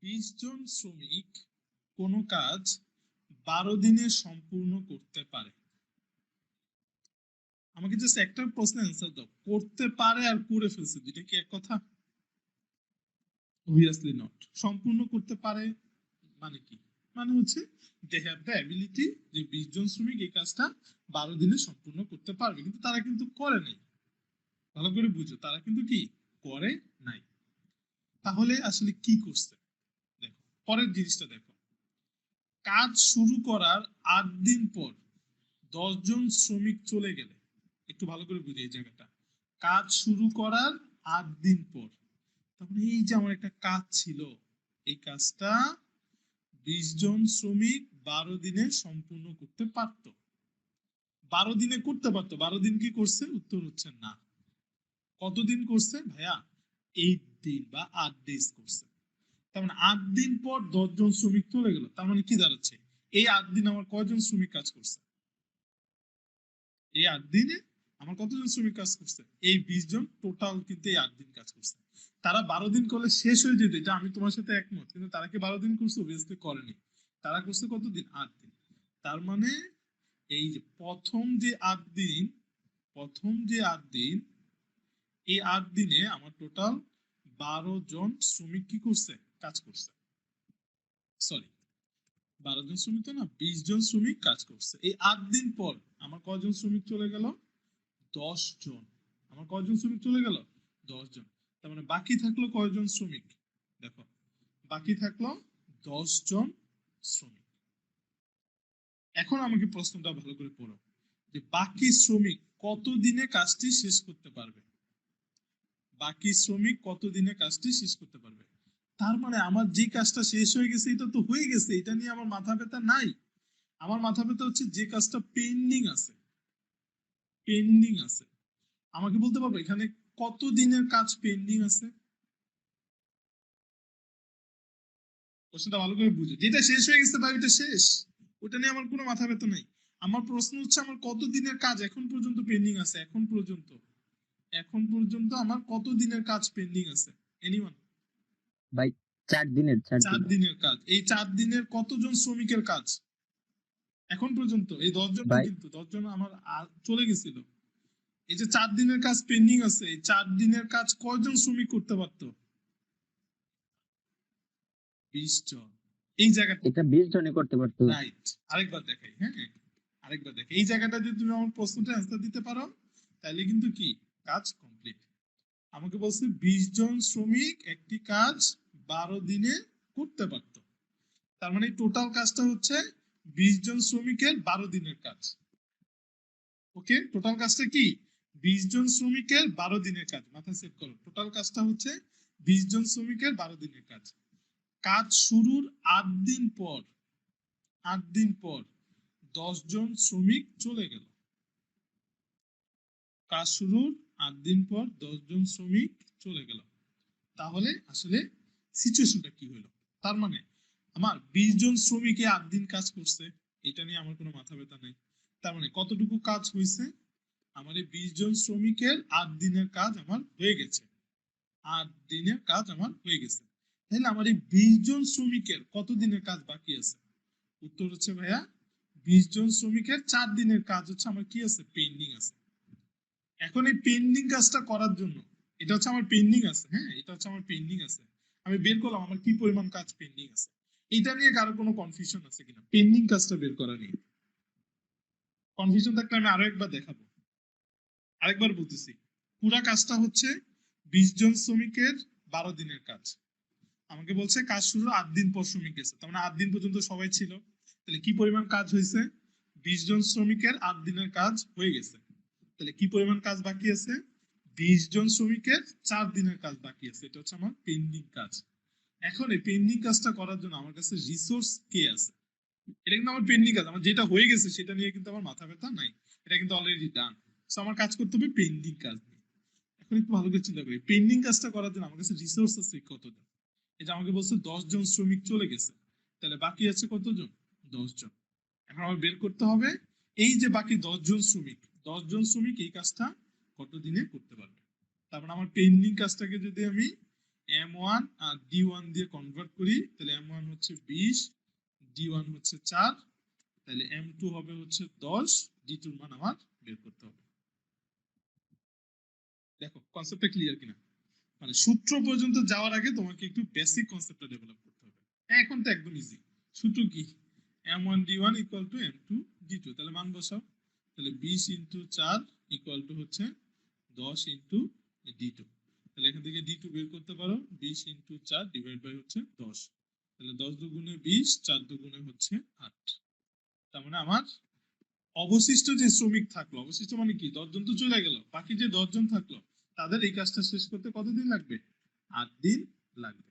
20 জন শ্রমিক কোনো কাজ 12 দিনে সম্পূর্ণ করতে পারে। আমাকে জাস্ট একটা প্রশ্নের অ্যান্সার দাও, করতে পারে আর করে ফেলছে দুইটা কি এক কথা? Obviously not. সম্পূর্ণ করতে পারে মানে কি? মানে হচ্ছে দে হ্যাভ দ্য অ্যাবিলিটি যে 20 জন শ্রমিক এই কাজটা 12 দিনে সম্পূর্ণ করতে পারবে, কিন্তু তারা কিন্তু করে নাই। ভালো করে বুঝো, তারা কিন্তু কি করে নাই। তাহলে আসলে কি করছে? দেখো পরের জিনিসটা দেখো, কাজ শুরু করার 8 দিন পর 10 জন শ্রমিক চলে গেলে, একটু ভালো করে বুঝে এই জায়গাটা, কাজ শুরু করার 8 দিন পর, তাহলে এই যে আমার একটা কাজ ছিল, এই কাজটা 20 জন শ্রমিক 12 দিনে সম্পূর্ণ করতে পারত। 12 দিনে করতে পারতো, 12 দিন কি করছে? উত্তর হচ্ছে না। কতদিন করছে ভাইয়া? 8 দিন বা 8 ডেজ করছে। তার মানে 8 দিন পর 10 জন শ্রমিক চলে গেল, তার মানে কি দাঁড়াচ্ছে, এই 8 দিন আমার কয়জন শ্রমিক কাজ করছে? এই 8 দিনে আমার কতজন শ্রমিক কাজ করছে? এই 20 জন টোটাল কিন্তু এই 8 দিন কাজ করছে। তারা 12 দিন করলে শেষ হয়ে যেত, এটা আমি তোমার সাথে একমত, কিন্তু তারা কি 12 দিন করছে? অবভিয়াসলি করেনি। তারা করছে কতদিন? 8 দিন। তার মানে এই যে প্রথম যে 8 দিন, প্রথম যে 8 দিন, এই 8 দিনে আমার টোটাল 12 জন শ্রমিক কি করছে? কাজ করছে। সরি, 12 জন শ্রমিক তো না, 20 জন শ্রমিক কাজ করছে। এই 8 দিন পর আমার কয়জন শ্রমিক চলে গেল? 10 জন। আমার কয়জন শ্রমিক চলে গেল? 10 জন। তার মানে বাকি থাকলো কয়জন শ্রমিক? দেখো বাকি থাকলো 10 জন শ্রমিক। এখন আমাকে প্রশ্নটা ভালো করে পড়ো, যে বাকি শ্রমিক কত দিনে কাজটি শেষ করতে পারবে? বাকি শ্রমিক কত দিনে কাজটি শেষ করতে পারবে? তার মানে আমার যে কাজটা শেষ হয়ে গেছে এটা তো হয়ে গেছে, এটা নিয়ে আমার মাথা ব্যথা নাই। আমার মাথা ব্যথা হচ্ছে যে কাজটা পেন্ডিং আছে, পেন্ডিং আছে। আমাকে বলতে পারবো এখানে কত দিনের কাজ পেন্ডিং আছে? প্রশ্নটা ভালো করে বুঝো, যেটা শেষ হয়ে গেছে বা এটা শেষ, ওটা নিয়ে আমার কোনো মাথা ব্যথা নাই। আমার প্রশ্ন হচ্ছে আমার কত দিনের কাজ এখন পর্যন্ত পেন্ডিং আছে, এখন পর্যন্ত, এখন পর্যন্ত আমার কত দিনের কাজ পেন্ডিং আছে? এনিওয়ান? ভাই 4 দিনের 4 4 দিনের দিনের কাজ। এই 4 দিনের কতজন শ্রমিকের কাজ এখন পর্যন্ত? এই 10 জন না, ভাই কিন্তু 10 জন আমার চলে গেছিল। এই যে 4 দিনের কাজ পেন্ডিং আছে, এই 4 দিনের কাজ কয়জন শ্রমিক করতে পারতো? 20 জন। এই জায়গাটা এটা 20 জনই করতে পারতো। রাইট। আরেকবার দেখাই, হ্যাঁ আরেকবার দেখাই, এই জায়গাটা যদি তুমি আমার প্রশ্নটা অ্যান্সার দিতে পারো তাহলে কিন্তু কি কাজ কমপ্লিট। আমাকে বলছে 20 জন শ্রমিক একটি কাজ 12 দিনে করতে পারত। তার মানে টোটাল কাজটা হচ্ছে 20 জন শ্রমিকের 12 দিনের কাজ। ওকে, টোটাল কাজটা কি? 20 জন শ্রমিকের 12 দিনের কাজ। মাথা সেট করো, টোটাল কাজটা হচ্ছে 20 জন শ্রমিকের 12 দিনের কাজ। কাজ শুরুর 8 দিন পর, 8 দিন পর 10 জন শ্রমিক চলে গেল। কাজ শুরুর 8 দিন পর 10 জন শ্রমিক চলে গেল। তাহলে আসলে সিচুয়েশনটা কি হলো? তার মানে আমার 20 জন শ্রমিকে 8 দিন কাজ করছে, এটা নিয়ে আমার কোনো মাথা ব্যথা নেই। তার মানে কতটুকু কাজ হয়েছে? আমার এই 20 জন শ্রমিকের 8 দিনের কাজ আমার হয়ে গেছে। 8 দিনের কাজ আমার হয়ে গেছে। তাহলে আমার এই 20 জন শ্রমিকের কত দিনের কাজ বাকি আছে? উত্তর হচ্ছে ভাইয়া 20 জন শ্রমিকের 4 দিনের কাজ হচ্ছে আমার কি আছে? পেন্ডিং আছে। এখন এই পেন্ডিং কাজটা করার জন্য, এটা হচ্ছে আমার পেন্ডিং আছে, হ্যাঁ এটা হচ্ছে আমার পেন্ডিং আছে, আমি বের করলাম আমার কি পরিমাণ কাজ পেন্ডিং আছে। এটা নিয়ে কারো কোনো কনফিউশন আছে কিনা পেন্ডিং কাজটা বের করা নিয়ে? কনফিউশন থাকলে আমি আরো একবার দেখাবো, আরেকবার বলতেছি। পুরা কাজটা হচ্ছে 20 জন শ্রমিকের 12 দিনের কাজ। আমাকে বলছে কাজ শুরু 8 দিন পর শ্রমিক গেছে, তার মানে 8 দিন পর্যন্ত সবাই ছিল। তাহলে কি পরিমাণ কাজ হয়েছে? 20 জন শ্রমিকের 8 দিনের কাজ হয়ে গেছে। তাহলে কি পরিমাণ কাজ বাকি আছে? 20 জন শ্রমিকের 4 দিনের কাজ বাকি আছে, এটা হচ্ছে আমার পেন্ডিং কাজ। এখন এই পেন্ডিং কাজটা করার জন্য আমার কাছে রিসোর্স কে আছে? এটা কিন্তু আমার পেন্ডিং কাজ, আমার যেটা হয়ে গেছে সেটা নিয়ে কিন্তু আমার মাথা ব্যথা নাই, এটা কিন্তু অলরেডি ডান। সো আমার কাজ করতে হবে পেন্ডিং কাজ নিয়ে। এখন একটু ভালো করে চিন্তা করি, পেন্ডিং কাজটা করার জন্য আমার কাছে রিসোর্স আছে কতজন? এটা আমাকে বলছে 10 জন শ্রমিক চলে গেছে, তাহলে বাকি আছে কতজন? 10 জন। এখন আমার বের করতে হবে এই যে বাকি 10 জন শ্রমিক, 10 জন শ্রমিক এই কাজটা কত দিনে করতে পারবে। তারপর আমার পেন্ডিং কাজটাকে যদি আমি M1 আর D1 দিয়ে কনভার্ট করি তাহলে M1 হচ্ছে 20, D1 হচ্ছে 4, তাহলে M2 হবে হচ্ছে 10, D2 এর মান আমার বের করতে হবে। দেখো কনসেপ্টটা ক্লিয়ার কিনা, মানে সূত্র পর্যন্ত যাওয়ার আগে তোমাকে একটু বেসিক কনসেপ্টটা ডেভেলপ করতে হবে। এখন তো একদম ইজি। সূত্র কি? M1 D1 equal to M2 D2, তাহলে মান বসাও। তাহলে 20 ইন্টু 4 ইকুয়াল টু হচ্ছে 10 ইন্টু D2, তাহলে এখান থেকে D2 বের করতে পারো। 20 ইন্টু 4 ডিভাইড বাই হচ্ছে 10, তাহলে 10 দুগুণে 20, 4 দুগুণে হচ্ছে 8। তার মানে আমার অবশিষ্ট যে শ্রমিক থাকলো, অবশিষ্ট মানে কি 10 জন তো চলে গেল, বাকি যে 10 জন থাকলো তাদের এই কাজটা শেষ করতে কতদিন লাগবে? 8 দিন লাগবে।